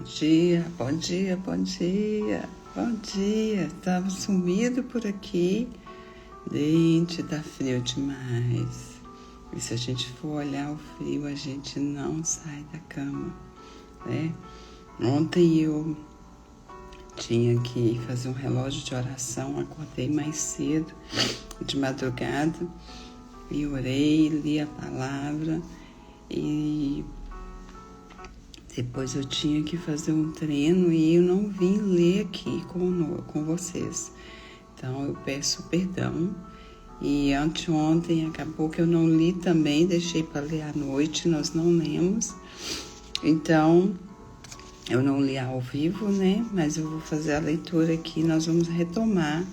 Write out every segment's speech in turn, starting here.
dia, bom dia, bom dia, bom dia. Estava sumido por aqui. Gente, tá frio demais. E se a gente for olhar o frio, a gente não sai da cama, né? Ontem eu tinha que fazer um relógio de oração, acordei mais cedo, de madrugada, e orei, li a palavra, e depois eu tinha que fazer um treino e eu não vim ler aqui com vocês. Então eu peço perdão. E anteontem acabou que eu não li também, deixei para ler à noite, nós não lemos. Então eu não li ao vivo, né? Mas eu vou fazer a leitura aqui, nós vamos retomar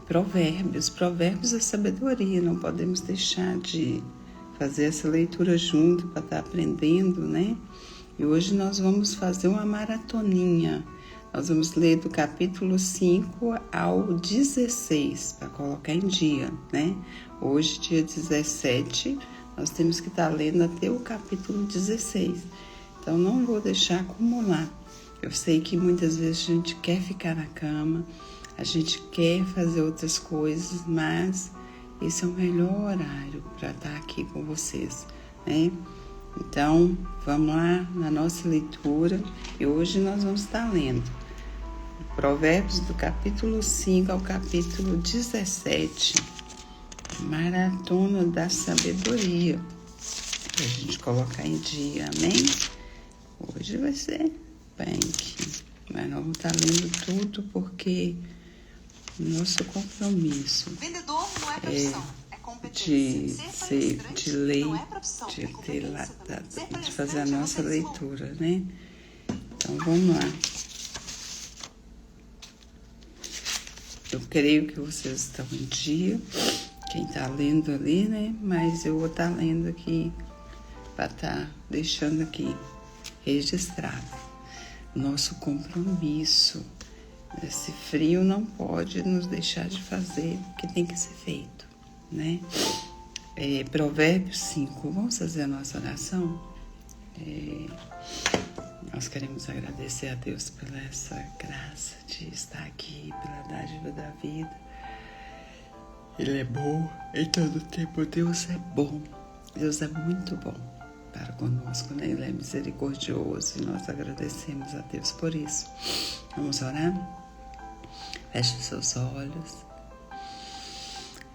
Provérbios da sabedoria. Não podemos deixar de fazer essa leitura junto para estar aprendendo, né? E hoje nós vamos fazer uma maratoninha. Nós vamos ler do capítulo 5 ao 16, para colocar em dia, né? Hoje, dia 17, nós temos que estar lendo até o capítulo 16. Então, não vou deixar acumular. Eu sei que muitas vezes a gente quer ficar na cama, a gente quer fazer outras coisas, mas esse é o melhor horário para estar aqui com vocês, né? Então, vamos lá na nossa leitura e hoje nós vamos estar lendo Provérbios do capítulo 5 ao capítulo 17, Maratona da Sabedoria, para a gente colocar em dia, amém? Hoje vai ser punk, mas nós vamos estar lendo tudo porque nosso compromisso Vendedor não é profissão. de ler, de fazer a nossa leitura, né? Então, vamos lá. Eu creio que vocês estão em dia, quem está lendo ali, né? Mas eu vou estar lendo aqui, para estar deixando aqui registrado. Nosso compromisso. Esse frio não pode nos deixar de fazer o que tem que ser feito, né? Provérbios 5, vamos fazer a nossa oração? Nós queremos agradecer a Deus pela essa graça de estar aqui, pela dádiva da vida. Ele é bom em todo tempo, Deus é bom, Deus é muito bom para conosco, né? Ele é misericordioso e nós agradecemos a Deus por isso. Vamos orar? Feche os seus olhos,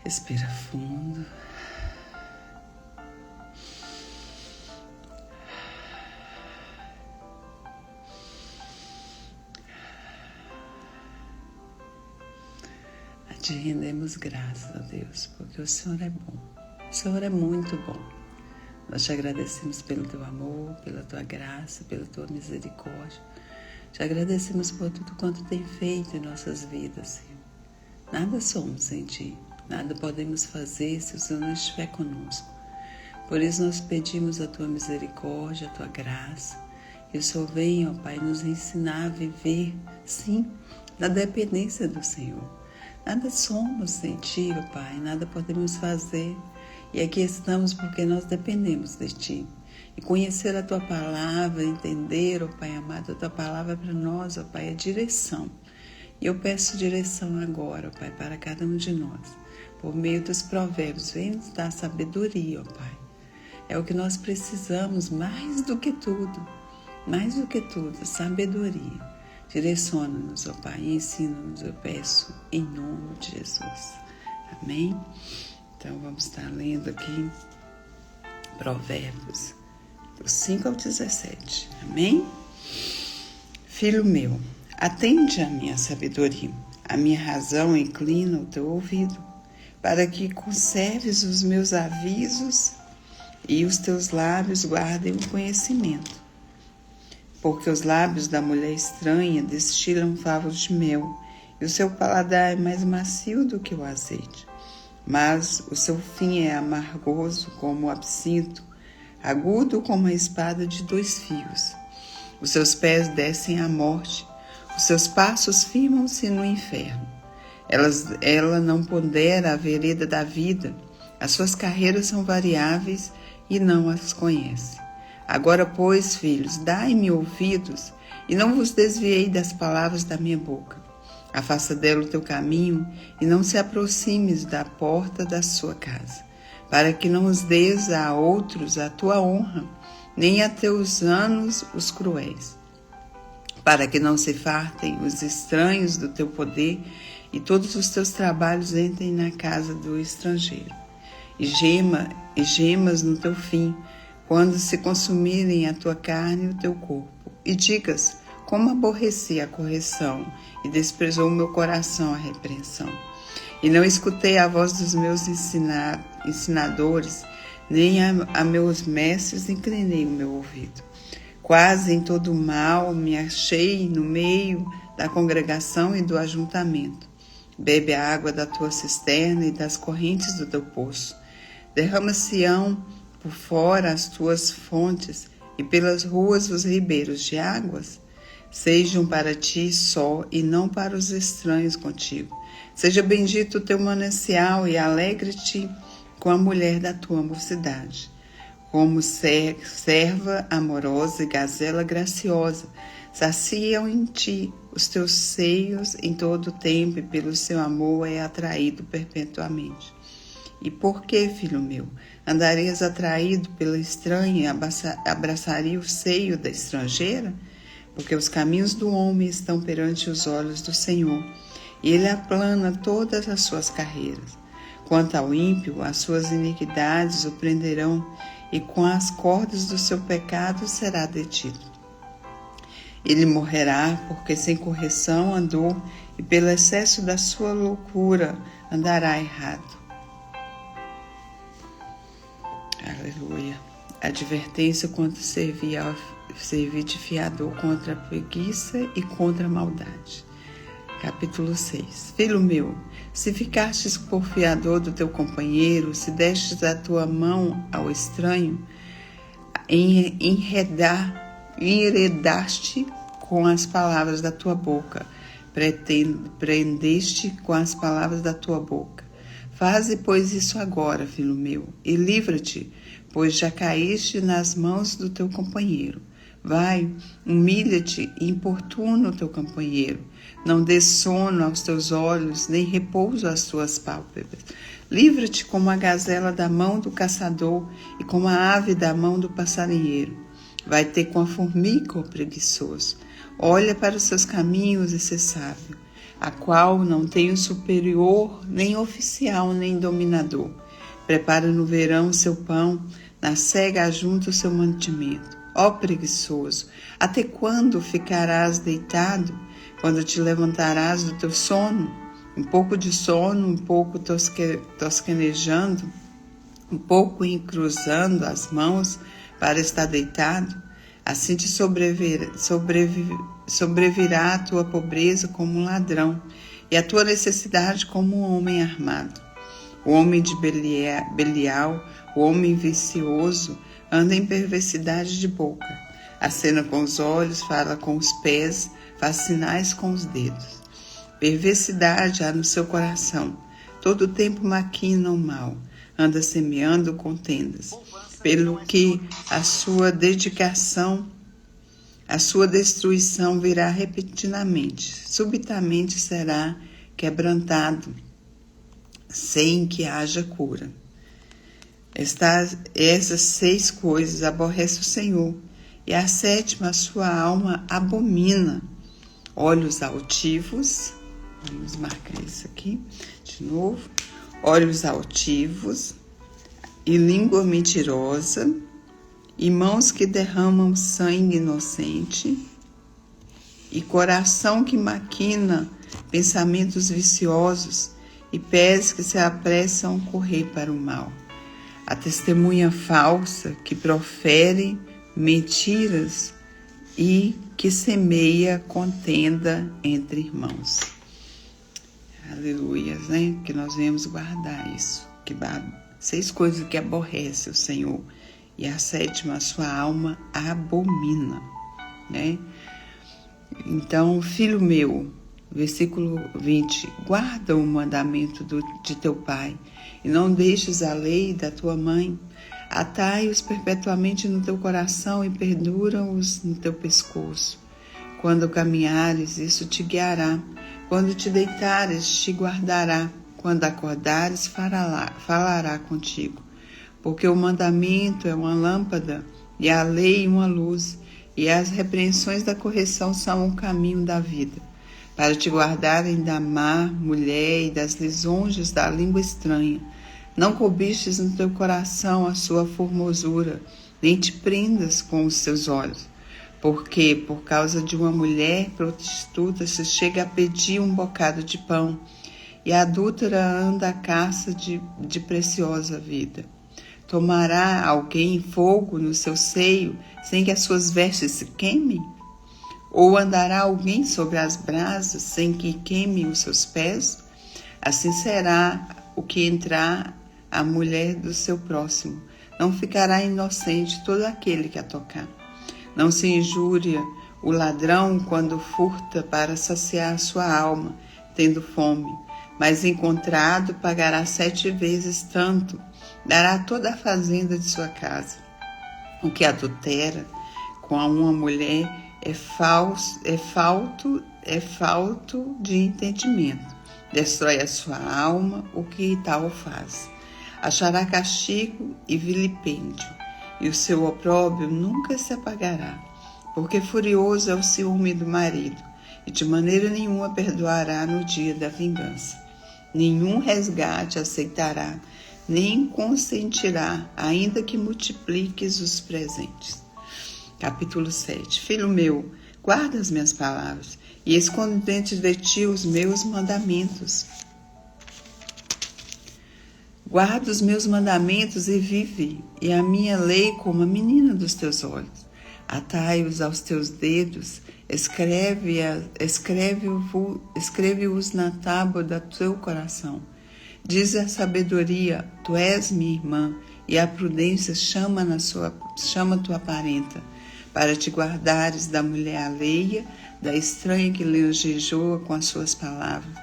respira fundo. Te rendemos graças a Deus, porque o Senhor é bom, o Senhor é muito bom. Nós te agradecemos pelo teu amor, pela tua graça, pela tua misericórdia. Te agradecemos por tudo quanto tem feito em nossas vidas, Senhor. Nada somos sem ti, nada podemos fazer se o Senhor não estiver conosco. Por isso nós pedimos a tua misericórdia, a tua graça, que o Senhor venha, ó Pai, nos ensinar a viver, sim, na dependência do Senhor. Nada somos sem ti, ó Pai, nada podemos fazer. E aqui estamos porque nós dependemos de ti. E conhecer a tua palavra, entender, ó Pai amado, a tua palavra para nós, ó Pai, é direção. E eu peço direção agora, ó Pai, para cada um de nós. Por meio dos provérbios, vem nos dar sabedoria, ó Pai. É o que nós precisamos mais do que tudo, sabedoria. Direciona-nos, ó Pai, e ensina-nos, eu peço, em nome de Jesus. Amém? Então, vamos estar lendo aqui Provérbios, do 5 ao 17. Amém? Filho meu, atende à minha sabedoria, a minha razão inclina o teu ouvido, para que conserves os meus avisos e os teus lábios guardem o conhecimento. Porque os lábios da mulher estranha destilam favos de mel, e o seu paladar é mais macio do que o azeite. Mas o seu fim é amargoso como o absinto, agudo como a espada de 2 fios. Os seus pés descem à morte, os seus passos firmam-se no inferno. Ela não pondera a vereda da vida, as suas carreiras são variáveis e não as conhece. Agora, pois, filhos, dai-me ouvidos e não vos desviei das palavras da minha boca. Afasta dela o teu caminho, e não se aproximes da porta da sua casa, para que não os des a outros a tua honra, nem a teus anos os cruéis, para que não se fartem os estranhos do teu poder, e todos os teus trabalhos entrem na casa do estrangeiro. E gemas no teu fim, quando se consumirem a tua carne e o teu corpo. E digas, como aborreci a correção, e desprezou o meu coração a repreensão. E não escutei a voz dos meus ensinadores, nem a meus mestres inclinei o meu ouvido. Quase em todo o mal me achei no meio da congregação e do ajuntamento. Bebe a água da tua cisterna e das correntes do teu poço. Derrama-se-ão por fora as tuas fontes e pelas ruas os ribeiros de águas. Sejam para ti só e não para os estranhos contigo. Seja bendito o teu manancial e alegre-te com a mulher da tua mocidade. Como serva amorosa e gazela graciosa, saciam em ti os teus seios em todo o tempo, e pelo seu amor é atraído perpetuamente. E por que, filho meu, andarias atraído pela estranha e abraçaria o seio da estrangeira? Porque os caminhos do homem estão perante os olhos do Senhor, e ele aplana todas as suas carreiras. Quanto ao ímpio, as suas iniquidades o prenderão, e com as cordas do seu pecado será detido. Ele morrerá, porque sem correção andou, e pelo excesso da sua loucura andará errado. Aleluia. Advertência contra servir de fiador, contra a preguiça e contra a maldade. Capítulo 6. Filho meu, se ficastes por fiador do teu companheiro, se destes a tua mão ao estranho, enredaste com as palavras da tua boca, prendeste com as palavras da tua boca. Faze, pois, isso agora, filho meu, e livra-te, pois já caíste nas mãos do teu companheiro. Vai, humilha-te e importuna o teu companheiro. Não dê sono aos teus olhos, nem repouso às tuas pálpebras. Livra-te como a gazela da mão do caçador e como a ave da mão do passarinheiro. Vai ter com a formiga, o preguiçoso. Olha para os seus caminhos e ser sábio, a qual não tem o superior, nem oficial, nem dominador. Prepara no verão o seu pão, na cega ajunta o seu mantimento. Ó preguiçoso, até quando ficarás deitado? Quando te levantarás do teu sono? Um pouco de sono, um pouco tosquenejando, um pouco encruzando as mãos para estar deitado? Assim te sobrevirá a tua pobreza como um ladrão, e a tua necessidade como um homem armado. O homem de Belial, o homem vicioso, anda em perversidade de boca. Acena com os olhos, fala com os pés, faz sinais com os dedos. Perversidade há no seu coração, todo o tempo maquina o mal, anda semeando contendas, pelo que a sua destruição virá repentinamente, subitamente será quebrantado, sem que haja cura. Essas 6 coisas aborrece o Senhor, e a 7ª a sua alma abomina: olhos altivos, vamos marcar isso aqui de novo, olhos altivos e língua mentirosa, e mãos que derramam sangue inocente, e coração que maquina pensamentos viciosos, e pés que se apressam a correr para o mal. A testemunha falsa que profere mentiras e que semeia contenda entre irmãos. Aleluia, né? Que nós venhamos guardar isso. 6 coisas que aborrece o Senhor, e a 7ª a sua alma abomina, né? Então, filho meu, versículo 20, guarda o mandamento de teu pai, e não deixes a lei da tua mãe. Atai-os perpetuamente no teu coração e pendura-os no teu pescoço. Quando caminhares, isso te guiará. Quando te deitares, te guardará. Quando acordares, falará contigo. Porque o mandamento é uma lâmpada, e a lei uma luz, e as repreensões da correção são o caminho da vida, para te guardarem da má mulher e das lisonjas da língua estranha. Não cobiches no teu coração a sua formosura, nem te prendas com os teus olhos, porque por causa de uma mulher prostituta se chega a pedir um bocado de pão, e a adúltera anda à caça de preciosa vida. Tomará alguém fogo no seu seio, sem que as suas vestes se queimem? Ou andará alguém sobre as brasas, sem que queimem os seus pés? Assim será o que entrar a mulher do seu próximo. Não ficará inocente todo aquele que a tocar. Não se injúria o ladrão quando furta para saciar sua alma, tendo fome, mas encontrado pagará 7 vezes tanto, dará toda a fazenda de sua casa. O que adultera com uma mulher é falto de entendimento. Destrói a sua alma o que tal faz. Achará castigo e vilipêndio, e o seu opróbrio nunca se apagará, porque furioso é o ciúme do marido, e de maneira nenhuma perdoará no dia da vingança. Nenhum resgate aceitará, nem consentirá, ainda que multipliques os presentes. Capítulo 7. Filho meu, guarda as minhas palavras, e esconde dentro de ti os meus mandamentos. Guarda os meus mandamentos e vive, e a minha lei como a menina dos teus olhos. Atai-os aos teus dedos, escreve-os na tábua do teu coração. Diz a sabedoria, tu és minha irmã, e a prudência chama tua parenta, para te guardares da mulher alheia, da estranha que lenjejoa com as suas palavras.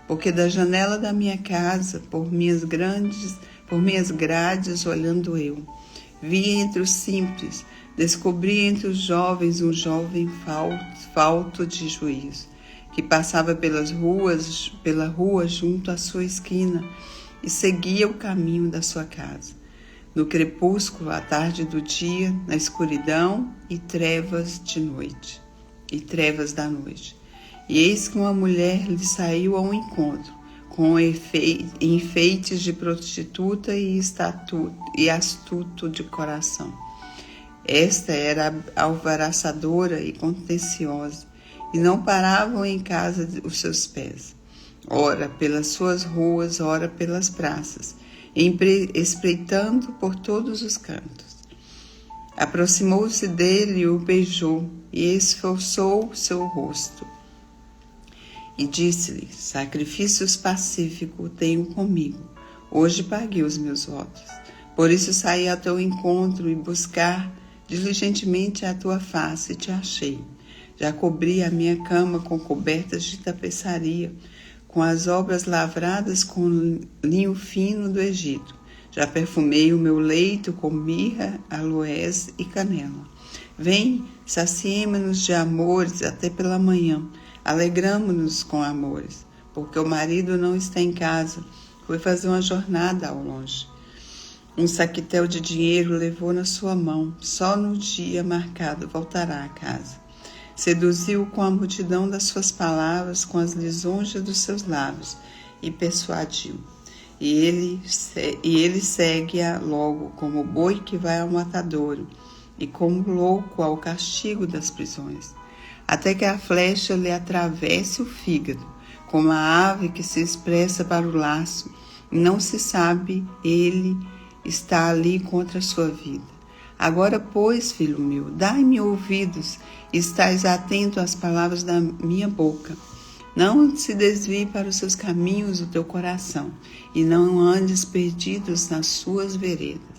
Porque da janela da minha casa, por minhas grades olhando eu, vi entre os simples, descobri entre os jovens um jovem falto de juízo, que passava pela rua junto à sua esquina e seguia o caminho da sua casa. No crepúsculo, à tarde do dia, na escuridão e trevas da noite. E eis que uma mulher lhe saiu ao encontro, com enfeites de prostituta e astuto de coração. Esta era alvaraçadora e contenciosa, e não paravam em casa os seus pés, ora pelas suas ruas, ora pelas praças, espreitando por todos os cantos. Aproximou-se dele e o beijou, e esforçou seu rosto. E disse-lhe, sacrifícios pacíficos tenho comigo, hoje paguei os meus votos. Por isso saí ao teu encontro e buscar diligentemente a tua face e te achei. Já cobri a minha cama com cobertas de tapeçaria, com as obras lavradas com linho fino do Egito. Já perfumei o meu leito com mirra, aloés e canela. Vem, saciemo-nos de amores até pela manhã. Alegramo-nos com amores, porque o marido não está em casa, foi fazer uma jornada ao longe. Um saquetel de dinheiro levou na sua mão, só no dia marcado voltará a casa. Seduziu com a multidão das suas palavras, com as lisonjas dos seus lábios, e persuadiu. E ele segue-a logo, como boi que vai ao matadouro, e como louco ao castigo das prisões, até que a flecha lhe atravesse o fígado, como a ave que se expressa para o laço, e não se sabe, ele está ali contra a sua vida. Agora, pois, filho meu, dai-me ouvidos, e estais atento às palavras da minha boca. Não se desvie para os seus caminhos o teu coração, e não andes perdidos nas suas veredas.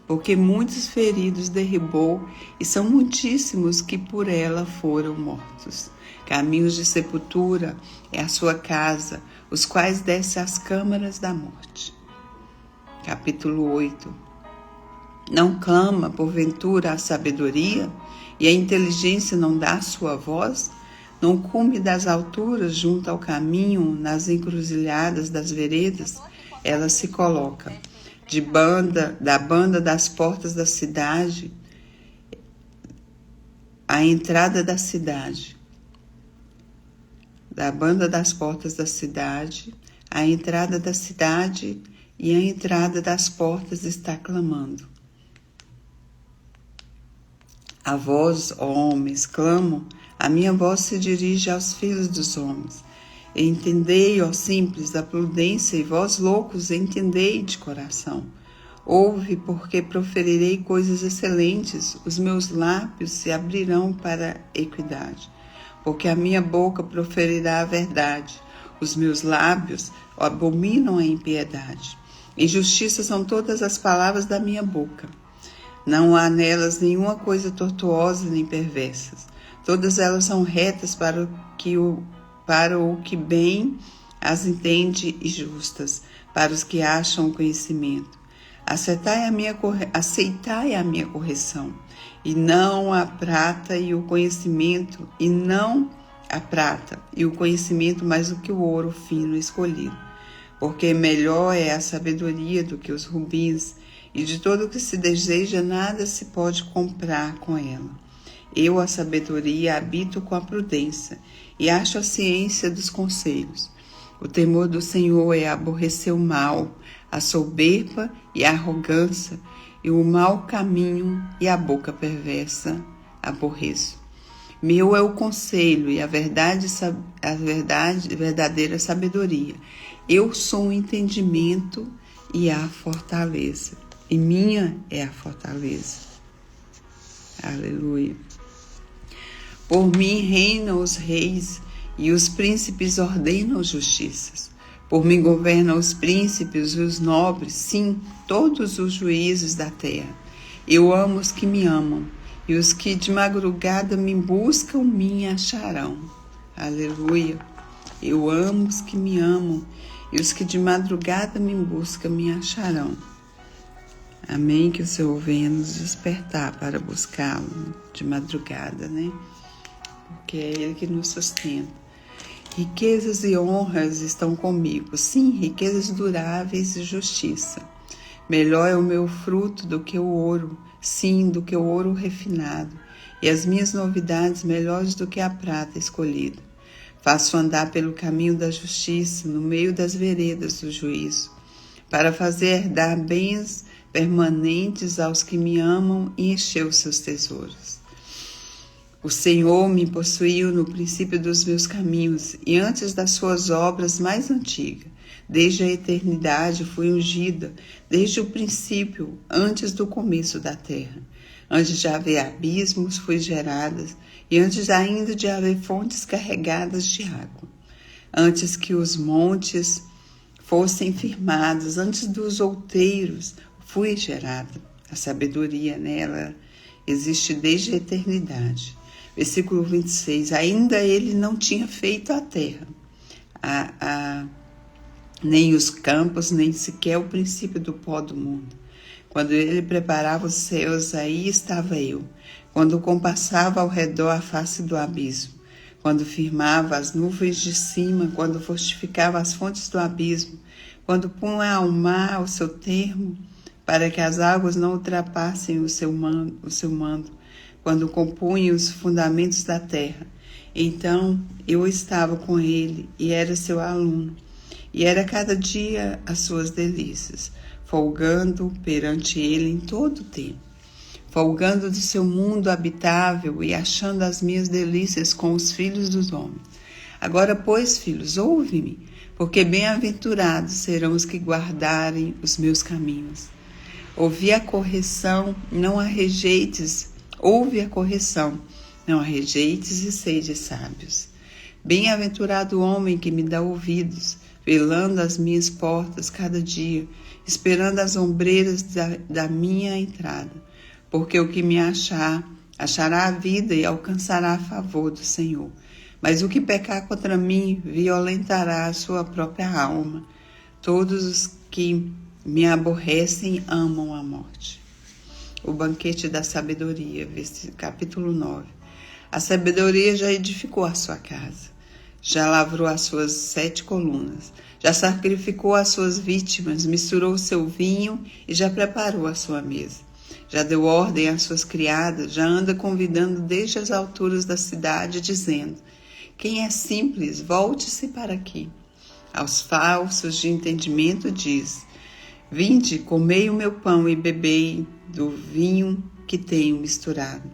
Porque muitos feridos derribou, e são muitíssimos que por ela foram mortos. Caminhos de sepultura é a sua casa, os quais desce às câmaras da morte. Capítulo 8. Não clama, porventura, a sabedoria, e a inteligência não dá sua voz? No cume das alturas, junto ao caminho, nas encruzilhadas das veredas, ela se coloca. Da banda das portas da cidade, a entrada da cidade. Da banda das portas da cidade, a entrada da cidade e a entrada das portas está clamando. A vós, ó homens, clamo, a minha voz se dirige aos filhos dos homens. Entendei, ó simples, a prudência, e vós, loucos, entendei de coração. Ouve, porque proferirei coisas excelentes, os meus lábios se abrirão para a equidade. Porque a minha boca proferirá a verdade, os meus lábios abominam a impiedade. Injustiça são todas as palavras da minha boca. Não há nelas nenhuma coisa tortuosa nem perversas. Todas elas são retas para o que bem as entende e justas, para os que acham o conhecimento. Aceitai a minha correção, e não a prata e o conhecimento, e não a prata e o conhecimento mais do que o ouro fino escolhido. Porque melhor é a sabedoria do que os rubins, e de todo o que se deseja nada se pode comprar com ela. Eu, a sabedoria, habito com a prudência, e acho a ciência dos conselhos. O temor do Senhor é aborrecer o mal, a soberba e a arrogância, e o mau caminho e a boca perversa aborreço. Meu é o conselho e a verdadeira sabedoria. Eu sou o entendimento e a fortaleza. E minha é a fortaleza. Aleluia. Por mim reinam os reis e os príncipes ordenam justiças. Por mim governam os príncipes e os nobres, sim, todos os juízes da terra. Eu amo os que me amam, e os que de madrugada me buscam me acharão. Aleluia. Eu amo os que me amam, e os que de madrugada me buscam me acharão. Amém? Que o Senhor venha nos despertar para buscá-lo de madrugada, né? Porque é Ele que nos sustenta. Riquezas e honras estão comigo, sim, riquezas duráveis e justiça. Melhor é o meu fruto do que o ouro, sim, do que o ouro refinado, e as minhas novidades melhores do que a prata escolhida. Faço andar pelo caminho da justiça, no meio das veredas do juízo, para fazer dar bens permanentes aos que me amam e encher os seus tesouros. O Senhor me possuiu no princípio dos meus caminhos e antes das suas obras mais antigas. Desde a eternidade fui ungida, desde o princípio, antes do começo da terra. Antes de haver abismos, fui gerada, e antes ainda de haver fontes carregadas de água. Antes que os montes fossem firmados, antes dos outeiros, fui gerada. A sabedoria nela existe desde a eternidade. Versículo 26. Ainda ele não tinha feito a terra, nem os campos, nem sequer o princípio do pó do mundo. Quando ele preparava os céus, aí estava eu. Quando compassava ao redor a face do abismo. Quando firmava as nuvens de cima, quando fortificava as fontes do abismo. Quando punha ao mar o seu termo, para que as águas não ultrapassem o seu mando, quando compunha os fundamentos da terra. Então eu estava com ele e era seu aluno, e era cada dia as suas delícias, folgando perante ele em todo o tempo, folgando do seu mundo habitável e achando as minhas delícias com os filhos dos homens. Agora, pois, filhos, ouve-me, porque bem-aventurados serão os que guardarem os meus caminhos. Ouve a correção, não a rejeites e sede sábios. Bem-aventurado o homem que me dá ouvidos, velando as minhas portas cada dia, esperando as ombreiras da minha entrada. Porque o que me achará a vida e alcançará a favor do Senhor. Mas o que pecar contra mim, violentará a sua própria alma. Todos os que me aborrecem amam a morte. o banquete da sabedoria, capítulo 9. A sabedoria já edificou a sua casa, já lavrou as suas 7 colunas, já sacrificou as suas vítimas, misturou o seu vinho e já preparou a sua mesa. Já deu ordem às suas criadas, já anda convidando desde as alturas da cidade, dizendo: quem é simples, volte-se para aqui. Aos falsos de entendimento diz: vinde, comei o meu pão e bebei do vinho que tenho misturado.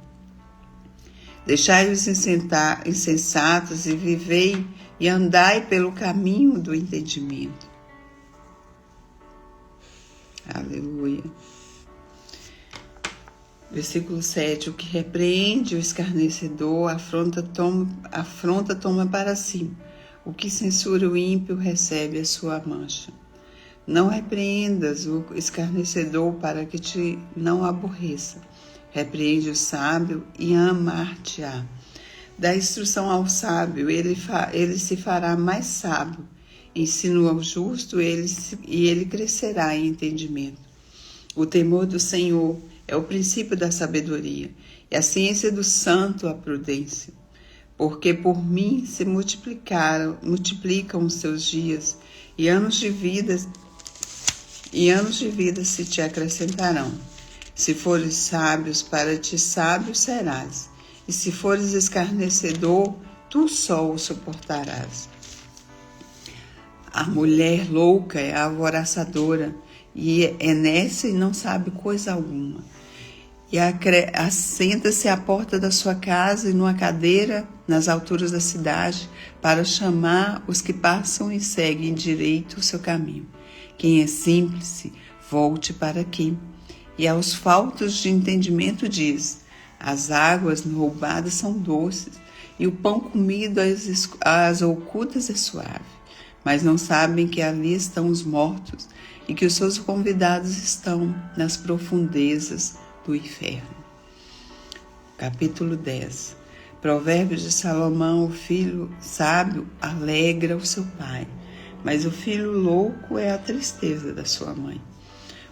Deixai os insensatos e vivei e andai pelo caminho do entendimento. Aleluia. Versículo 7. O que repreende o escarnecedor, afronta toma para si. O que censura o ímpio recebe a sua mancha. Não repreendas o escarnecedor para que te não aborreça. Repreende o sábio e amar-te-á. Dá instrução ao sábio, ele se fará mais sábio. Ensina ao justo e ele crescerá em entendimento. O temor do Senhor é o princípio da sabedoria, e a ciência do santo a prudência. Porque por mim se multiplicam os seus dias, e anos de vida se te acrescentarão. Se fores sábios, para ti sábio serás, e se fores escarnecedor, tu só o suportarás. A mulher louca é alvoroçadora, e é nessa e não sabe coisa alguma. E assenta-se à porta da sua casa e numa cadeira nas alturas da cidade, para chamar os que passam e seguem direito o seu caminho. Quem é simples, volte para aqui. E aos faltos de entendimento diz: as águas roubadas são doces, e o pão comido às ocultas é suave. Mas não sabem que ali estão os mortos, e que os seus convidados estão nas profundezas do inferno. Capítulo 10. Provérbios de Salomão: o filho sábio alegra o seu pai, mas o filho louco é a tristeza da sua mãe.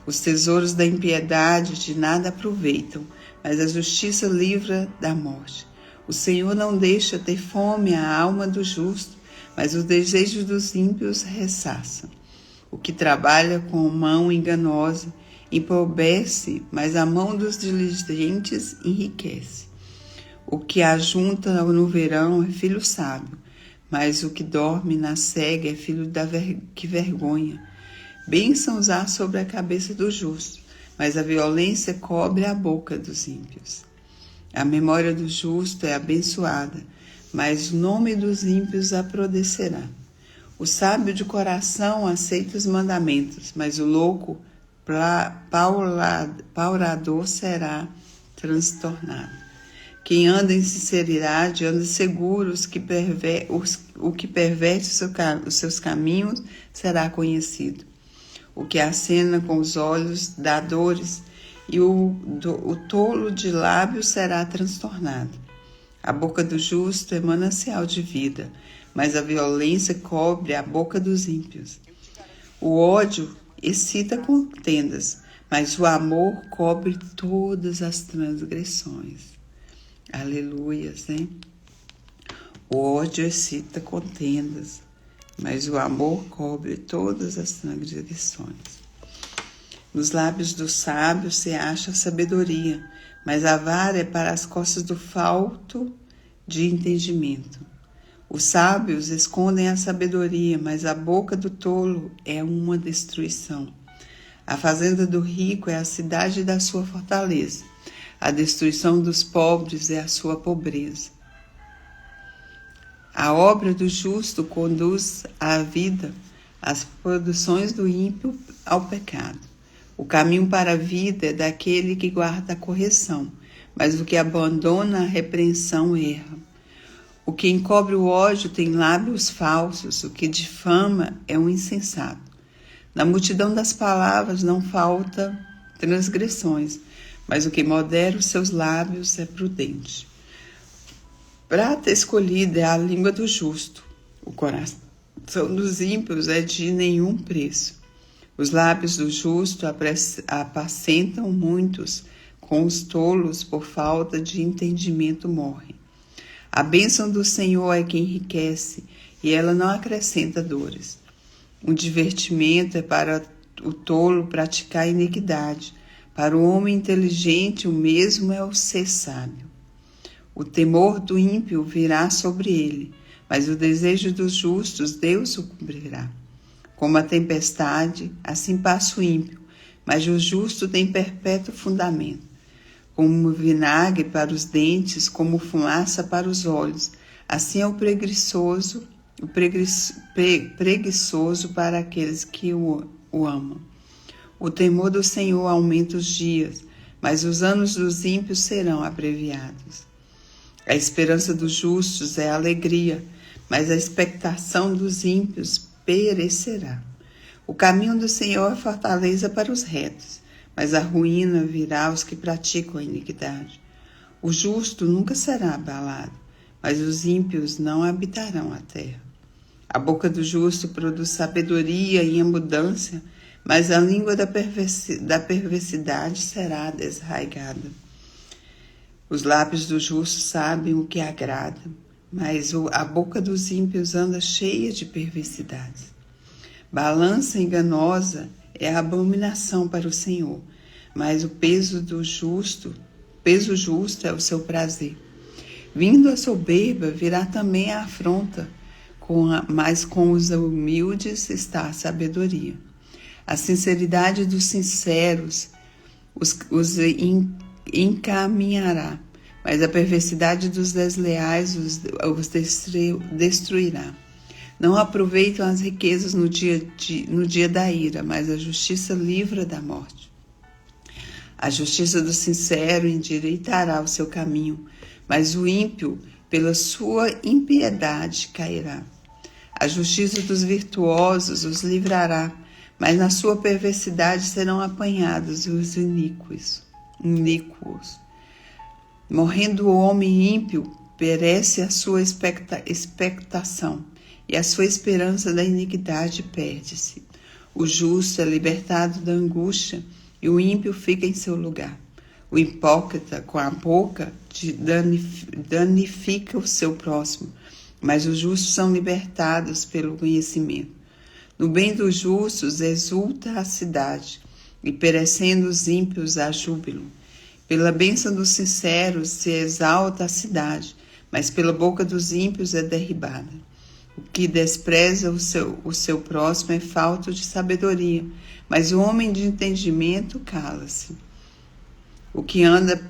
Os tesouros da impiedade de nada aproveitam, mas a justiça livra da morte. O Senhor não deixa ter fome a alma do justo, mas os desejos dos ímpios ressaçam. O que trabalha com mão enganosa empobrece, mas a mão dos diligentes enriquece. O que ajunta no verão é filho sábio, mas o que dorme na cega é filho que vergonha. Bênçãos há sobre a cabeça do justo, mas a violência cobre a boca dos ímpios. A memória do justo é abençoada, mas o nome dos ímpios apodrecerá. O sábio de coração aceita os mandamentos, mas o louco paurador será transtornado. Quem anda em sinceridade anda seguro, o que perverte os seus caminhos será conhecido. O que acena com os olhos dá dores, e o tolo de lábios será transtornado. A boca do justo é manancial de vida, mas a violência cobre a boca dos ímpios. O ódio excita contendas, mas o amor cobre todas as transgressões. Aleluias, né? O ódio excita contendas, mas o amor cobre todas as transgressões. Nos lábios do sábio se acha a sabedoria, mas a vara é para as costas do falto de entendimento. Os sábios escondem a sabedoria, mas a boca do tolo é uma destruição. A fazenda do rico é a cidade da sua fortaleza. A destruição dos pobres é a sua pobreza. A obra do justo conduz à vida, as produções do ímpio ao pecado. O caminho para a vida é daquele que guarda a correção, mas o que abandona a repreensão erra. O que encobre o ódio tem lábios falsos, o que difama é um insensato. Na multidão das palavras não falta transgressões, mas o que modera os seus lábios é prudente. Prata escolhida é a língua do justo, o coração dos ímpios é de nenhum preço. Os lábios do justo apacentam muitos, com os tolos por falta de entendimento morrem. A bênção do Senhor é que enriquece, e ela não acrescenta dores. O divertimento é para o tolo praticar a iniquidade. Para o homem inteligente, o mesmo é o ser sábio. O temor do ímpio virá sobre ele, mas o desejo dos justos Deus o cobrirá. Como a tempestade, assim passa o ímpio, mas o justo tem perpétuo fundamento. Como vinagre para os dentes, como fumaça para os olhos, assim é o preguiçoso para aqueles que o amam. O temor do Senhor aumenta os dias, mas os anos dos ímpios serão abreviados. A esperança dos justos é alegria, mas a expectação dos ímpios perecerá. O caminho do Senhor é fortaleza para os retos, mas a ruína virá aos que praticam a iniquidade. O justo nunca será abalado, mas os ímpios não habitarão a terra. A boca do justo produz sabedoria em abundância, mas a língua da perversidade será desarraigada. Os lábios do justo sabem o que agrada, mas a boca dos ímpios anda cheia de perversidades. Balança enganosa é a abominação para o Senhor, mas o peso justo é o seu prazer. Vindo a soberba, virá também a afronta, mas com os humildes está a sabedoria. A sinceridade dos sinceros os encaminhará, mas a perversidade dos desleais os destruirá. Não aproveitam as riquezas no dia da ira, mas a justiça livra da morte. A justiça do sincero endireitará o seu caminho, mas o ímpio, pela sua impiedade, cairá. A justiça dos virtuosos os livrará, mas na sua perversidade serão apanhados os iníquos. Morrendo o homem ímpio, perece a sua expectação, e a sua esperança da iniquidade perde-se. O justo é libertado da angústia, e o ímpio fica em seu lugar. O hipócrita, com a boca, danifica o seu próximo, mas os justos são libertados pelo conhecimento. No bem dos justos exulta a cidade, e perecendo os ímpios há júbilo. Pela bênção dos sinceros se exalta a cidade, mas pela boca dos ímpios é derribada. O que despreza o seu próximo é falta de sabedoria, mas o homem de entendimento cala-se. O que anda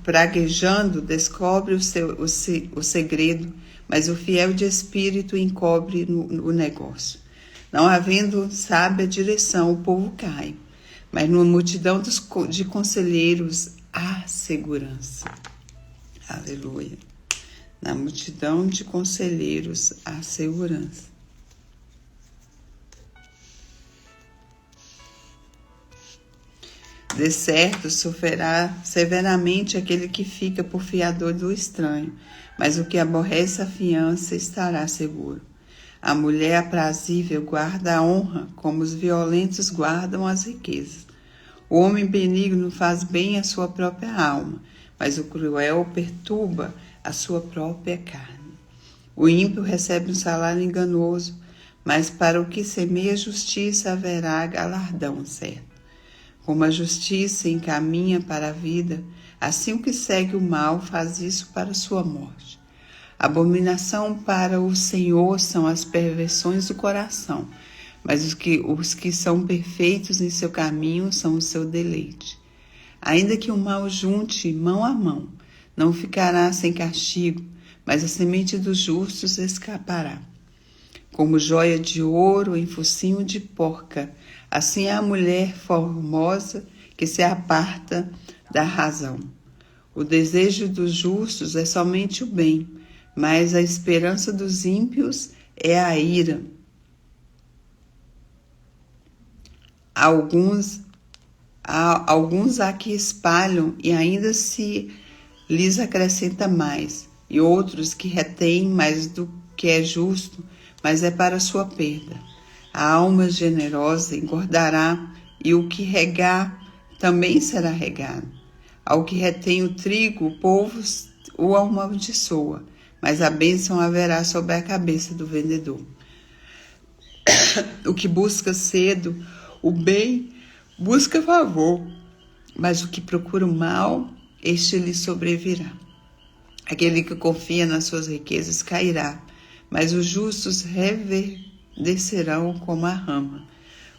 praguejando descobre o segredo, mas o fiel de espírito encobre o negócio. Não havendo sábia direção, o povo cai, mas numa multidão de conselheiros há segurança. Aleluia. Na multidão de conselheiros há segurança. De certo, sofrerá severamente aquele que fica por fiador do estranho, mas o que aborrece a fiança estará seguro. A mulher aprazível guarda a honra, como os violentos guardam as riquezas. O homem benigno faz bem à sua própria alma, mas o cruel perturba a sua própria carne. O ímpio recebe um salário enganoso, mas para o que semeia justiça haverá galardão certo. Como a justiça encaminha para a vida, assim o que segue o mal faz isso para a sua morte. Abominação para o Senhor são as perversões do coração, mas os que são perfeitos em seu caminho são o seu deleite. Ainda que o mal junte mão a mão, não ficará sem castigo, mas a semente dos justos escapará. Como joia de ouro em focinho de porca, assim é a mulher formosa que se aparta da razão. O desejo dos justos é somente o bem, mas a esperança dos ímpios é a ira. Alguns há que espalham e ainda se lhes acrescenta mais, e outros que retêm mais do que é justo, mas é para sua perda. A alma generosa engordará, e o que regar também será regado. Ao que retém o trigo, o povo o amaldiçoa, mas a bênção haverá sobre a cabeça do vendedor. O que busca cedo o bem, busca favor, mas o que procura o mal, este lhe sobrevirá. Aquele que confia nas suas riquezas cairá, mas os justos reverdecerão como a rama.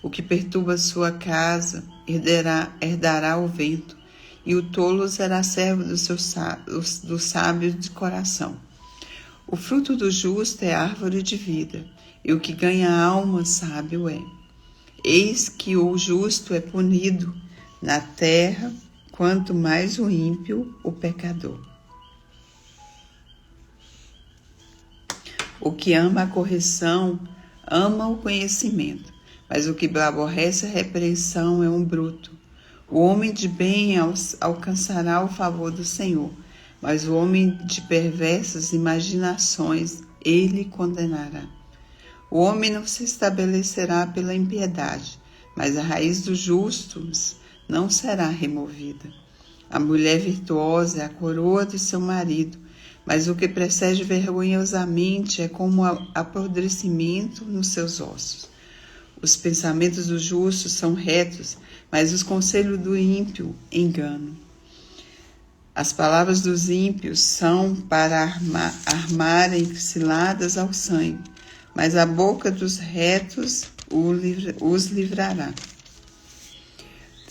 O que perturba sua casa herdará o vento, e o tolo será servo do sábio de coração. O fruto do justo é árvore de vida, e o que ganha alma sábio é. Eis que o justo é punido na terra, quanto mais o ímpio, o pecador. O que ama a correção, ama o conhecimento, mas o que aborrece a repreensão é um bruto. O homem de bem alcançará o favor do Senhor, mas o homem de perversas imaginações ele condenará. O homem não se estabelecerá pela impiedade, mas a raiz dos justos não será removida. A mulher virtuosa é a coroa de seu marido, mas o que precede vergonhosamente é como apodrecimento nos seus ossos. Os pensamentos do justo são retos, mas os conselhos do ímpio engano. As palavras dos ímpios são para armarem ciladas ao sangue, mas a boca dos retos os livrará.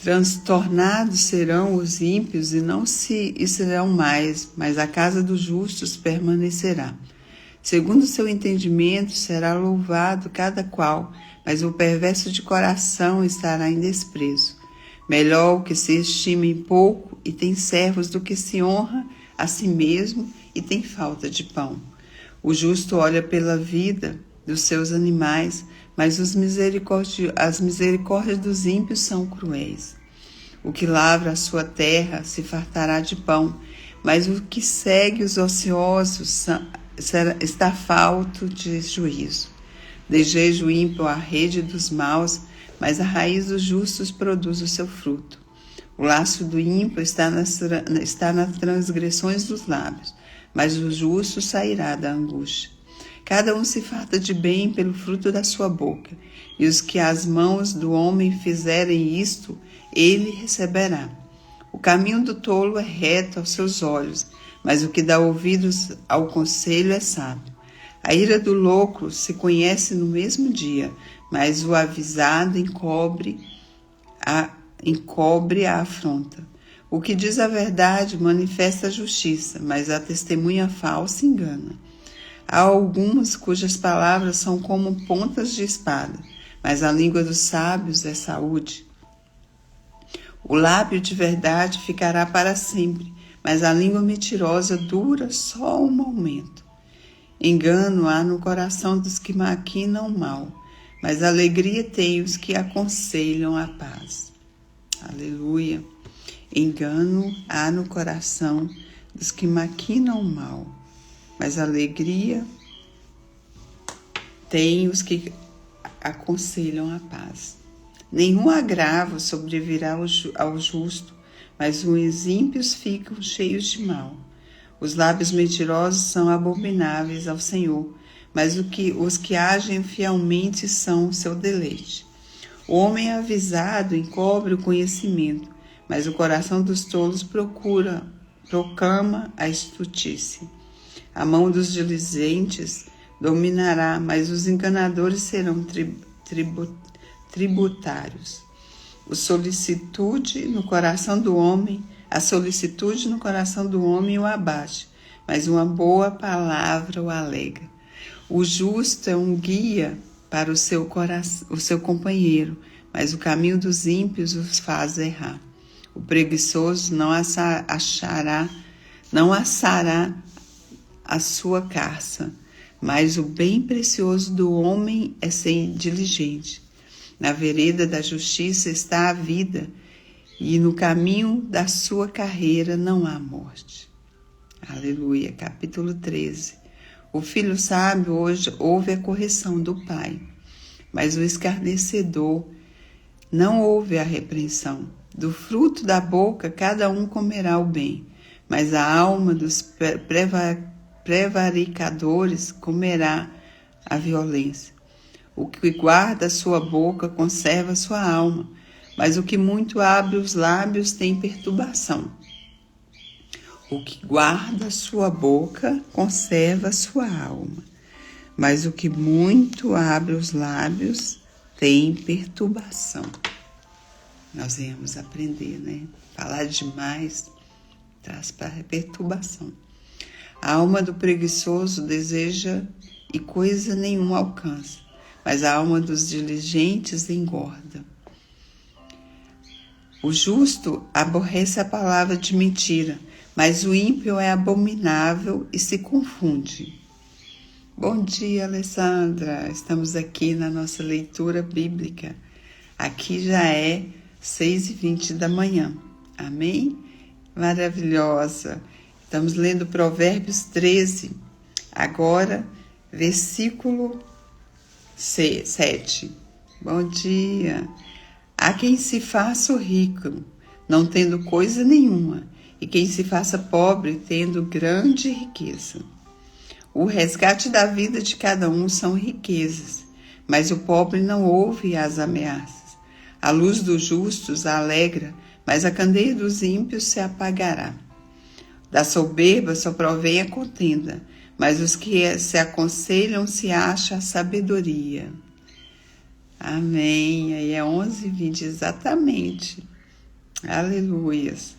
Transtornados serão os ímpios e não se serão mais, mas a casa dos justos permanecerá. Segundo seu entendimento será louvado cada qual, mas o perverso de coração estará em desprezo. Melhor o que se estima em pouco e tem servos do que se honra a si mesmo e tem falta de pão. O justo olha pela vida dos seus animais, mas as misericórdias dos ímpios são cruéis. O que lavra a sua terra se fartará de pão, mas o que segue os ociosos está falto de juízo. Deseja o ímpio a rede dos maus, mas a raiz dos justos produz o seu fruto. O laço do ímpio está nas transgressões dos lábios, mas o justo sairá da angústia. Cada um se farta de bem pelo fruto da sua boca, e os que as mãos do homem fizerem isto, ele receberá. O caminho do tolo é reto aos seus olhos, mas o que dá ouvidos ao conselho é sábio. A ira do louco se conhece no mesmo dia, mas o avisado encobre a afronta. O que diz a verdade manifesta a justiça, mas a testemunha falsa engana. Há alguns cujas palavras são como pontas de espada, mas a língua dos sábios é saúde. O lábio de verdade ficará para sempre, mas a língua mentirosa dura só um momento. Engano há no coração dos que maquinam o mal, mas alegria tem os que aconselham a paz. Aleluia. Engano há no coração dos que maquinam o mal, mas alegria tem os que aconselham a paz. Nenhum agravo sobrevirá ao justo, mas os ímpios ficam cheios de mal. Os lábios mentirosos são abomináveis ao Senhor, mas os que agem fielmente são o seu deleite. O homem avisado encobre o conhecimento, mas o coração dos tolos proclama a estultícia. A mão dos diligentes dominará, mas os enganadores serão tributários. A solicitude no coração do homem o abate, mas uma boa palavra o alegra. O justo é um guia para o seu companheiro, mas o caminho dos ímpios os faz errar. O preguiçoso não assará a sua caça, mas o bem precioso do homem é ser diligente. Na vereda da justiça está a vida, e no caminho da sua carreira não há morte. Aleluia. Capítulo 13. O filho sábio hoje ouve a correção do pai, mas o escarnecedor não ouve a repreensão. Do fruto da boca cada um comerá o bem, mas a alma dos prevaricadores comerá a violência. O que guarda a sua boca conserva a sua alma, mas o que muito abre os lábios tem perturbação. O que guarda a sua boca conserva a sua alma, mas o que muito abre os lábios tem perturbação. Nós viemos aprender, né? Falar demais traz perturbação. A alma do preguiçoso deseja e coisa nenhuma alcança, mas a alma dos diligentes engorda. O justo aborrece a palavra de mentira, mas o ímpio é abominável e se confunde. Bom dia, Alessandra. Estamos aqui na nossa leitura bíblica. Aqui já é 6h20 da manhã. Amém? Maravilhosa. Estamos lendo Provérbios 13. Agora, versículo 7. Bom dia. Há quem se faça rico, não tendo coisa nenhuma, e quem se faça pobre, tendo grande riqueza. O resgate da vida de cada um são riquezas, mas o pobre não ouve as ameaças. A luz dos justos a alegra, mas a candeia dos ímpios se apagará. Da soberba só provém a contenda, mas os que se aconselham se acha a sabedoria. Amém. Aí é 11h20 exatamente. Aleluias.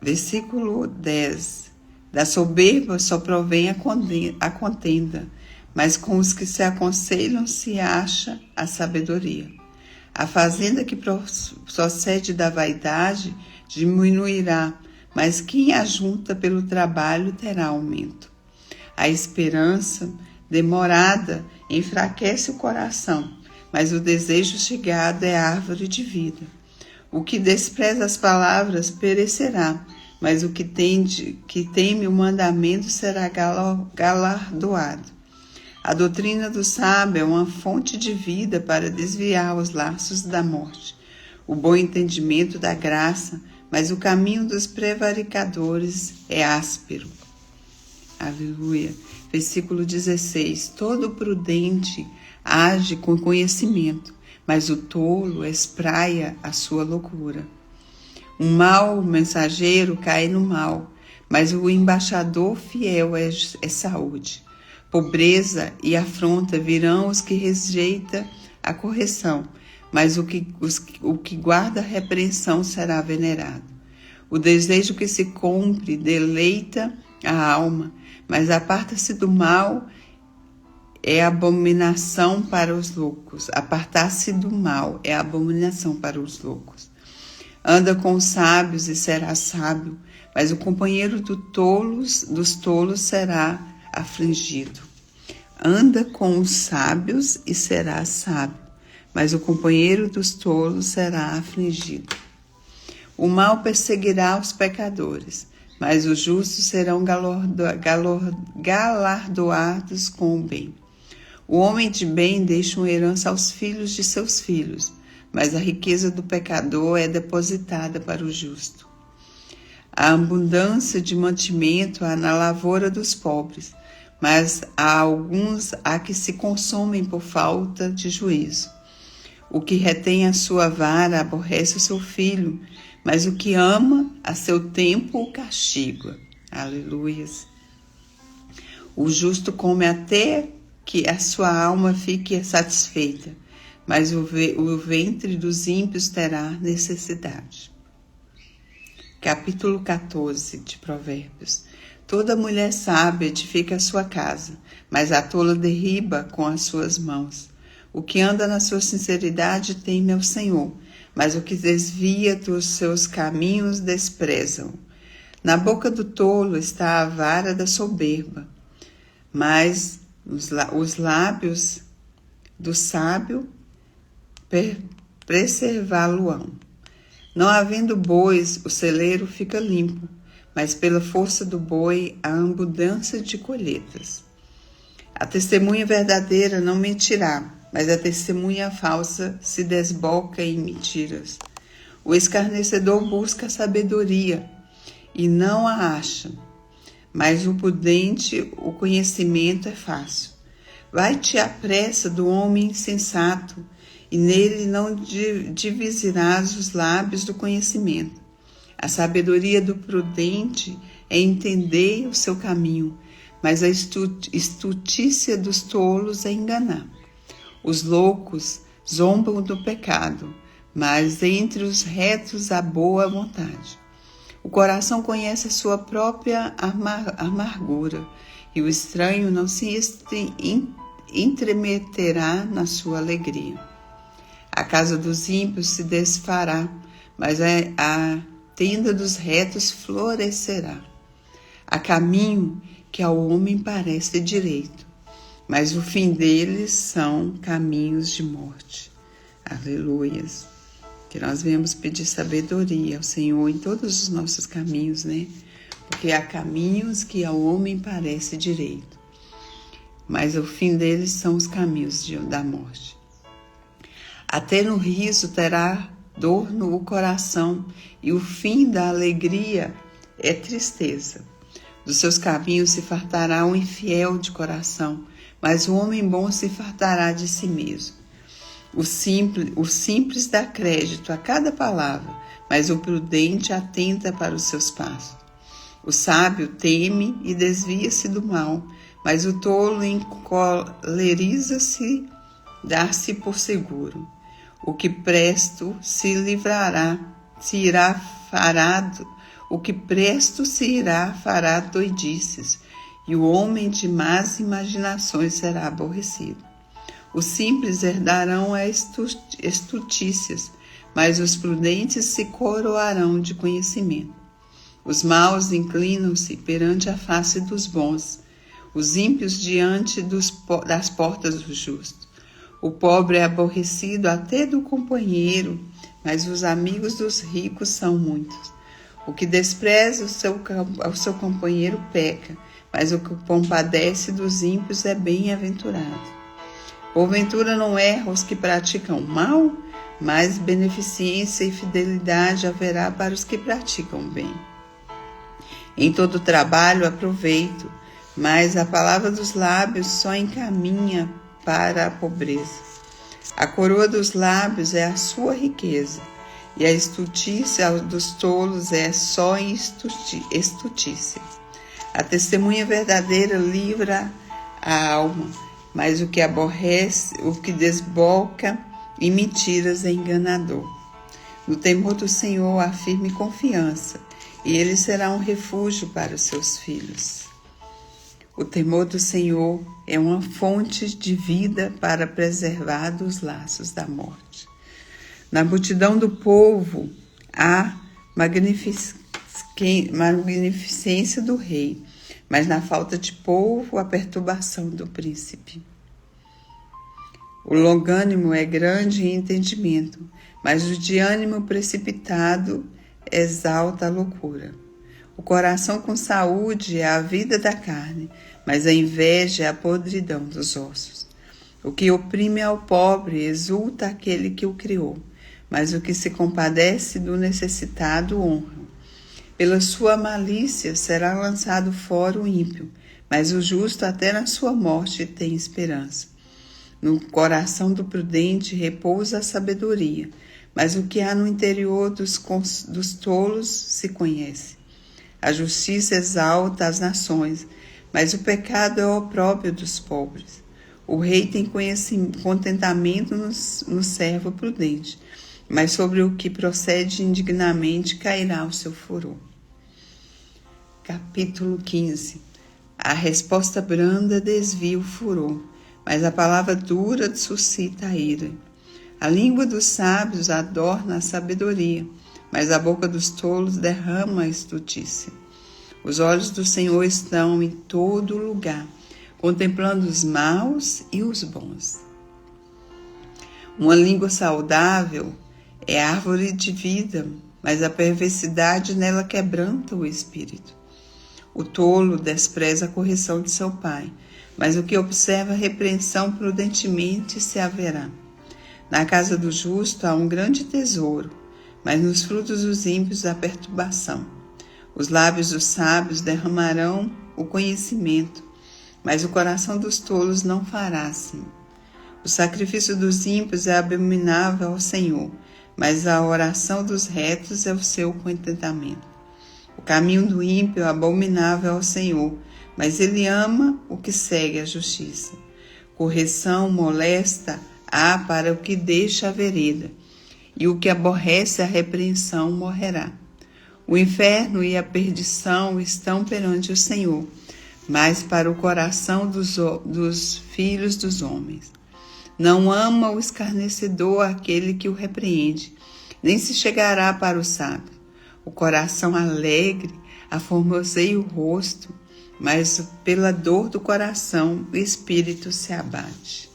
Versículo 10. Da soberba só provém a contenda, mas com os que se aconselham se acha a sabedoria. A fazenda que procede da vaidade diminuirá, mas quem ajunta pelo trabalho terá aumento. A esperança demorada enfraquece o coração, mas o desejo chegado é árvore de vida. O que despreza as palavras perecerá, mas o que teme o mandamento será galardoado. A doutrina do sábio é uma fonte de vida para desviar os laços da morte. O bom entendimento dá graça, mas o caminho dos prevaricadores é áspero. Aleluia. Versículo 16. Todo prudente age com conhecimento, mas o tolo espraia a sua loucura. Um mau mensageiro cai no mal, mas o embaixador fiel é saúde. Pobreza e afronta virão os que rejeitam a correção, mas o que guarda a repreensão será venerado. O desejo que se cumpre deleita a alma, mas aparta-se do mal é abominação para os loucos. Apartar-se do mal é abominação para os loucos. Anda com os sábios e será sábio, mas o companheiro dos tolos será afligido. Anda com os sábios e será sábio, mas o companheiro dos tolos será afligido. O mal perseguirá os pecadores, mas os justos serão galardoados com o bem. O homem de bem deixa uma herança aos filhos de seus filhos, mas a riqueza do pecador é depositada para o justo. A abundância de mantimento há na lavoura dos pobres, mas há alguns que se consomem por falta de juízo. O que retém a sua vara aborrece o seu filho, mas o que ama a seu tempo o castiga. Aleluias. O justo come até que a sua alma fique satisfeita, mas o ventre dos ímpios terá necessidade. Capítulo 14 de Provérbios. Toda mulher sábia edifica a sua casa, mas a tola derriba com as suas mãos. O que anda na sua sinceridade teme ao Senhor, mas o que desvia dos seus caminhos despreza-o. Na boca do tolo está a vara da soberba, mas os lábios do sábio preservá-lo-ão. Não havendo bois, o celeiro fica limpo, mas pela força do boi há abundância de colheitas. A testemunha verdadeira não mentirá, mas a testemunha falsa se desboca em mentiras. O escarnecedor busca a sabedoria e não a acha, mas o prudente, o conhecimento é fácil. Vai-te à pressa do homem insensato, e nele não divisirás os lábios do conhecimento. A sabedoria do prudente é entender o seu caminho, mas a estutícia dos tolos é enganar. Os loucos zombam do pecado, mas entre os retos há boa vontade. O coração conhece a sua própria amargura, e o estranho não se entremeterá na sua alegria. A casa dos ímpios se desfará, mas a tenda dos retos florescerá. Há caminho que ao homem parece direito, mas o fim deles são caminhos de morte. Aleluias! Que nós venhamos pedir sabedoria ao Senhor em todos os nossos caminhos, né? Porque há caminhos que ao homem parece direito, mas o fim deles são os caminhos da morte. Até no riso terá dor no coração, e o fim da alegria é tristeza. Dos seus caminhos se fartará o infiel de coração, mas o homem bom se fartará de si mesmo. O simples dá crédito a cada palavra, mas o prudente atenta para os seus passos. O sábio teme e desvia-se do mal, mas o tolo encoleriza-se, dá-se por seguro. O que presto se livrará, o que presto se irá fará doidices, e o homem de más imaginações será aborrecido. Os simples herdarão as estutícias, mas os prudentes se coroarão de conhecimento. Os maus inclinam-se perante a face dos bons, os ímpios diante das portas do justo. O pobre é aborrecido até do companheiro, mas os amigos dos ricos são muitos. O que despreza o seu companheiro peca, mas o que compadece dos ímpios é bem-aventurado. Porventura não erram os que praticam o mal, mas beneficência e fidelidade haverá para os que praticam o bem. Em todo trabalho aproveito, mas a palavra dos lábios só encaminha para a pobreza. A coroa dos lábios é a sua riqueza, e a estutícia dos tolos é só estutícia. A testemunha verdadeira livra a alma, mas o que aborrece, o que desboca em mentiras é enganador. No temor do Senhor há firme confiança, e ele será um refúgio para os seus filhos. O temor do Senhor é uma fonte de vida para preservar dos laços da morte. Na multidão do povo há magnificência do rei, mas na falta de povo a perturbação do príncipe. O longânimo é grande em entendimento, mas o de ânimo precipitado exalta a loucura. O coração com saúde é a vida da carne, mas a inveja é a podridão dos ossos. O que oprime ao pobre exulta aquele que o criou, mas o que se compadece do necessitado honra. Pela sua malícia será lançado fora o ímpio, mas o justo até na sua morte tem esperança. No coração do prudente repousa a sabedoria, mas o que há no interior dos tolos se conhece. A justiça exalta as nações, mas o pecado é o opróbrio dos pobres. O rei tem contentamento no servo prudente, mas sobre o que procede indignamente cairá o seu furor. Capítulo 15. A resposta branda desvia o furor, mas a palavra dura suscita a ira. A língua dos sábios adorna a sabedoria, mas a boca dos tolos derrama a estutícia. Os olhos do Senhor estão em todo lugar, contemplando os maus e os bons. Uma língua saudável é árvore de vida, mas a perversidade nela quebranta o espírito. O tolo despreza a correção de seu pai, mas o que observa a repreensão prudentemente se haverá. Na casa do justo há um grande tesouro, mas nos frutos dos ímpios há perturbação. Os lábios dos sábios derramarão o conhecimento, mas o coração dos tolos não fará assim. O sacrifício dos ímpios é abominável ao Senhor, mas a oração dos retos é o seu contentamento. O caminho do ímpio é abominável ao Senhor, mas ele ama o que segue a justiça. Correção molesta há para o que deixa a vereda, e o que aborrece a repreensão morrerá. O inferno e a perdição estão perante o Senhor, mas para o coração dos filhos dos homens. Não ama o escarnecedor aquele que o repreende, nem se chegará para o sábio. O coração alegre aformoseia o rosto, mas pela dor do coração o espírito se abate.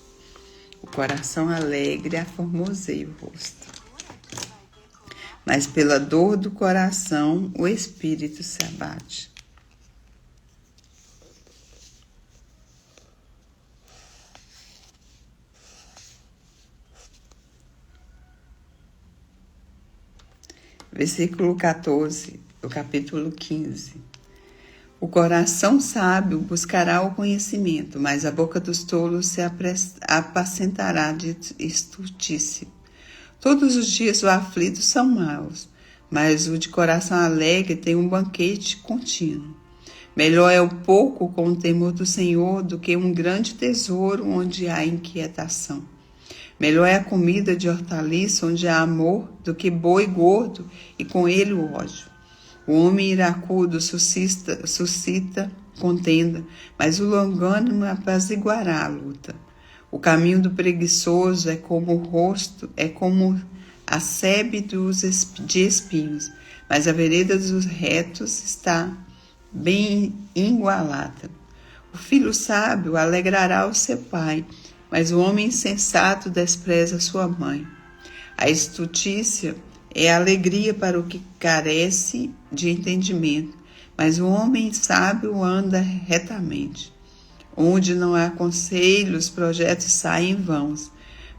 O coração alegre aformoseia o rosto, mas pela dor do coração o espírito se abate. Versículo 14, do capítulo 15. O coração sábio buscará o conhecimento, mas a boca dos tolos se apacentará de estultícia. Todos os dias o aflito são maus, mas o de coração alegre tem um banquete contínuo. Melhor é o pouco com o temor do Senhor do que um grande tesouro onde há inquietação. Melhor é a comida de hortaliça onde há amor do que boi gordo e com ele o ódio. O homem iracudo suscita contenda, mas o longânimo apaziguará a luta. O caminho do preguiçoso é como a sebe de espinhos, mas a vereda dos retos está bem igualada. O filho sábio alegrará o seu pai, mas o homem insensato despreza sua mãe. A estultícia é alegria para o que carece de entendimento, mas o homem sábio anda retamente. Onde não há conselhos, os projetos saem vãos,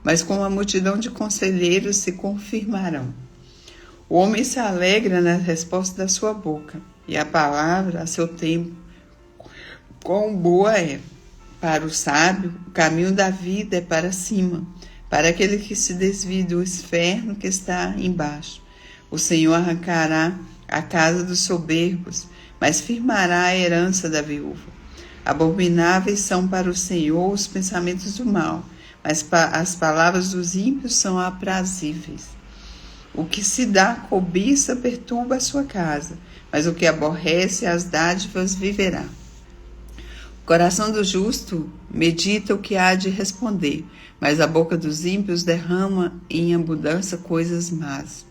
mas com a multidão de conselheiros se confirmarão. O homem se alegra na resposta da sua boca, e a palavra a seu tempo, quão boa é. Para o sábio, o caminho da vida é para cima, para aquele que se desvia do inferno que está embaixo. O Senhor arrancará a casa dos soberbos, mas firmará a herança da viúva. Abomináveis são para o Senhor os pensamentos do mal, mas as palavras dos ímpios são aprazíveis. O que se dá cobiça perturba a sua casa, mas o que aborrece as dádivas viverá. O coração do justo medita o que há de responder, mas a boca dos ímpios derrama em abundância coisas más.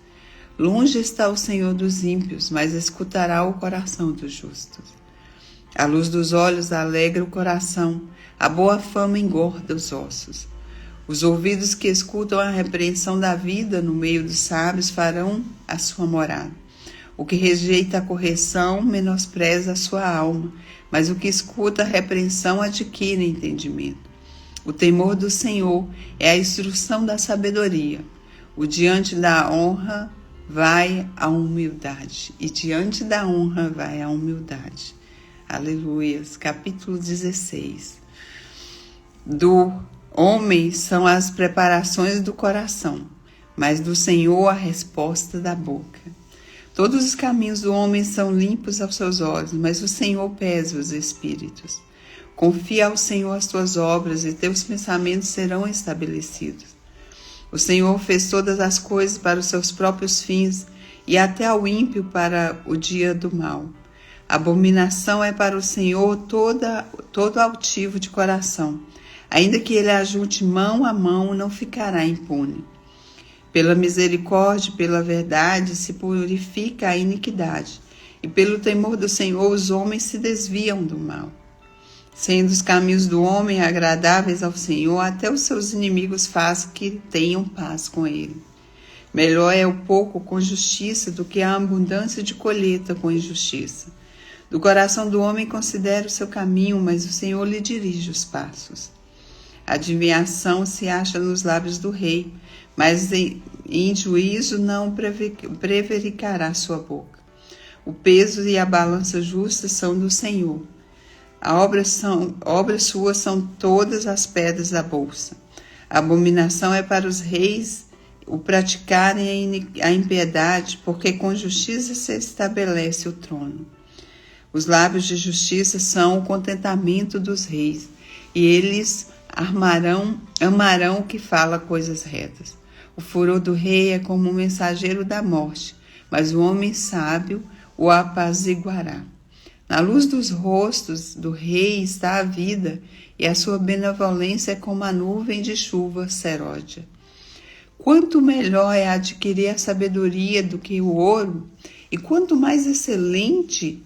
Longe está o Senhor dos ímpios, mas escutará o coração dos justos. A luz dos olhos alegra o coração, a boa fama engorda os ossos. Os ouvidos que escutam a repreensão da vida no meio dos sábios farão a sua morada. O que rejeita a correção menospreza a sua alma, mas o que escuta a repreensão adquire entendimento. O temor do Senhor é a instrução da sabedoria. O diante da honra vai a humildade, e diante da honra vai a humildade. Aleluias. Capítulo 16. Do homem são as preparações do coração, mas do Senhor a resposta da boca. Todos os caminhos do homem são limpos aos seus olhos, mas o Senhor pesa os espíritos. Confia ao Senhor as tuas obras e teus pensamentos serão estabelecidos. O Senhor fez todas as coisas para os seus próprios fins e até ao ímpio para o dia do mal. Abominação é para o Senhor todo altivo de coração. Ainda que ele ajunte mão a mão, não ficará impune. Pela misericórdia e pela verdade se purifica a iniquidade, e pelo temor do Senhor os homens se desviam do mal. Sendo os caminhos do homem agradáveis ao Senhor, até os seus inimigos faz que tenham paz com ele. Melhor é o pouco com justiça do que a abundância de colheita com injustiça. Do coração do homem considera o seu caminho, mas o Senhor lhe dirige os passos. A adivinhação se acha nos lábios do rei, mas em juízo não prevaricará sua boca. O peso e a balança justa são do Senhor. Obras suas são todas as pedras da bolsa. A abominação é para os reis o praticarem a impiedade, porque com justiça se estabelece o trono. Os lábios de justiça são o contentamento dos reis, e eles amarão o que fala coisas retas. O furor do rei é como um mensageiro da morte, mas o homem sábio o apaziguará. Na luz dos rostos do rei está a vida, e a sua benevolência é como a nuvem de chuva seródia. Quanto melhor é adquirir a sabedoria do que o ouro, e quanto mais excelente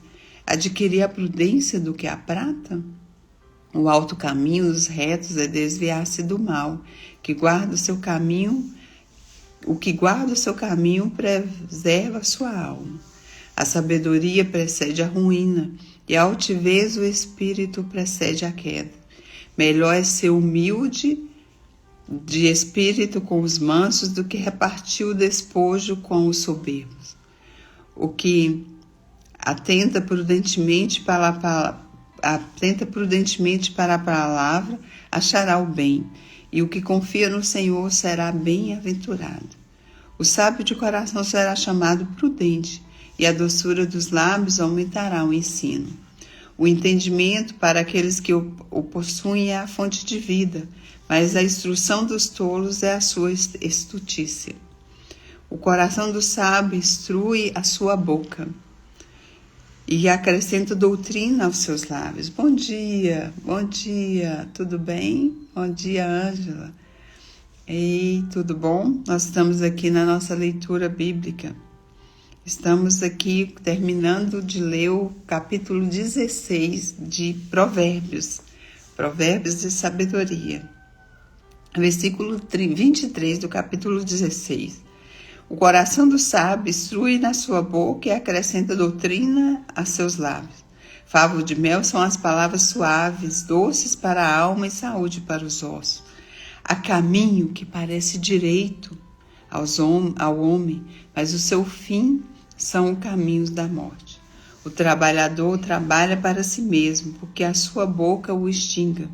adquirir a prudência do que a prata? O alto caminho dos retos é desviar-se do mal, o que guarda o seu caminho preserva a sua alma. A sabedoria precede a ruína, e a altivez o espírito precede a queda. Melhor é ser humilde de espírito com os mansos do que repartir o despojo com os soberbos. O que atenta prudentemente para a palavra achará o bem, e o que confia no Senhor será bem-aventurado. O sábio de coração será chamado prudente, e a doçura dos lábios aumentará o ensino. O entendimento para aqueles que o possuem é a fonte de vida, mas a instrução dos tolos é a sua estutícia. O coração do sábio instrui a sua boca e acrescenta doutrina aos seus lábios. Bom dia, tudo bem? Bom dia, Ângela. Ei, tudo bom? Nós estamos aqui na nossa leitura bíblica. Estamos aqui terminando de ler o capítulo 16 de Provérbios, Provérbios de Sabedoria. Versículo 23 do capítulo 16. O coração do sábio instrui na sua boca e acrescenta doutrina a seus lábios. Favo de mel são as palavras suaves, doces para a alma e saúde para os ossos. Há caminho que parece direito ao homem, mas o seu fim são os caminhos da morte. O trabalhador trabalha para si mesmo, porque a sua boca o extinga.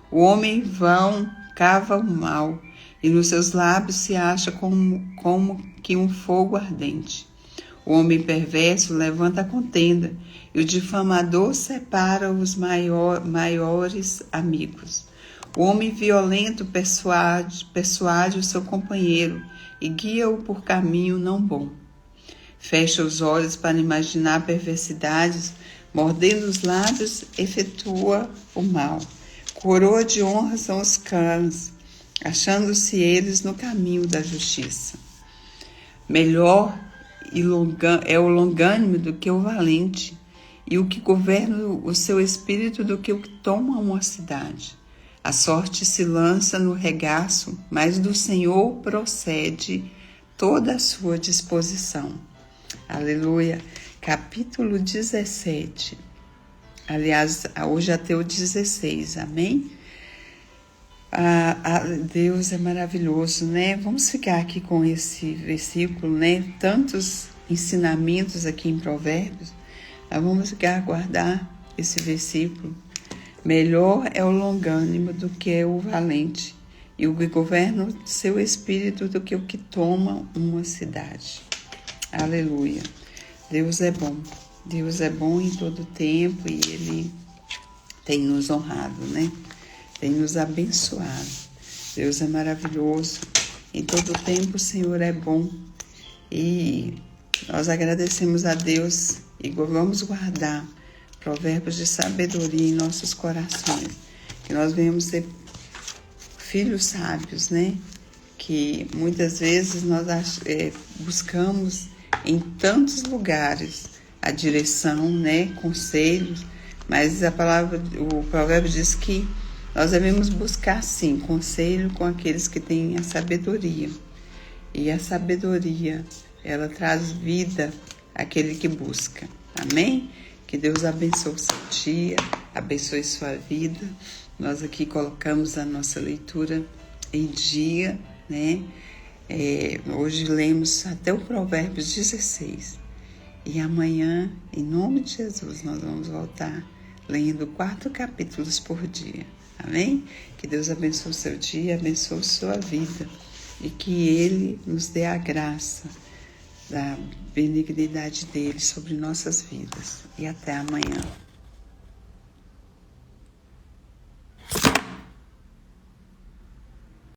O homem vão cava o mal, e nos seus lábios se acha como que um fogo ardente. O homem perverso levanta a contenda, e o difamador separa os maiores amigos. O homem violento persuade o seu companheiro e guia-o por caminho não bom. Fecha os olhos para imaginar perversidades, mordendo os lábios, efetua o mal. Coroa de honra são os cães, achando-se eles no caminho da justiça. Melhor é o longânimo do que o valente, e o que governa o seu espírito do que o que toma uma cidade. A sorte se lança no regaço, mas do Senhor procede toda a sua disposição. Aleluia. Capítulo 17. Aliás, hoje até o 16, amém? Deus é maravilhoso, né? Vamos ficar aqui com esse versículo, né? Tantos ensinamentos aqui em Provérbios, mas vamos ficar a guardar esse versículo. Melhor é o longânimo do que o valente, e o que governa o seu espírito do que o que toma uma cidade. Aleluia. Deus é bom. Deus é bom em todo tempo e Ele tem nos honrado, né? Tem nos abençoado. Deus é maravilhoso. Em todo tempo o Senhor é bom. E nós agradecemos a Deus e vamos guardar provérbios de sabedoria em nossos corações. Que nós venhamos ser filhos sábios, né? Que muitas vezes nós buscamos em tantos lugares a direção, né, conselhos, mas o provérbio diz que nós devemos buscar sim conselho com aqueles que têm a sabedoria, e a sabedoria ela traz vida àquele que busca, amém? Que Deus abençoe o seu dia, abençoe sua vida. Nós aqui colocamos a nossa leitura em dia, né? Hoje lemos até o Provérbios 16. E amanhã, em nome de Jesus, nós vamos voltar lendo 4 capítulos por dia. Amém? Que Deus abençoe o seu dia, abençoe a sua vida. E que Ele nos dê a graça da benignidade dele sobre nossas vidas. E até amanhã.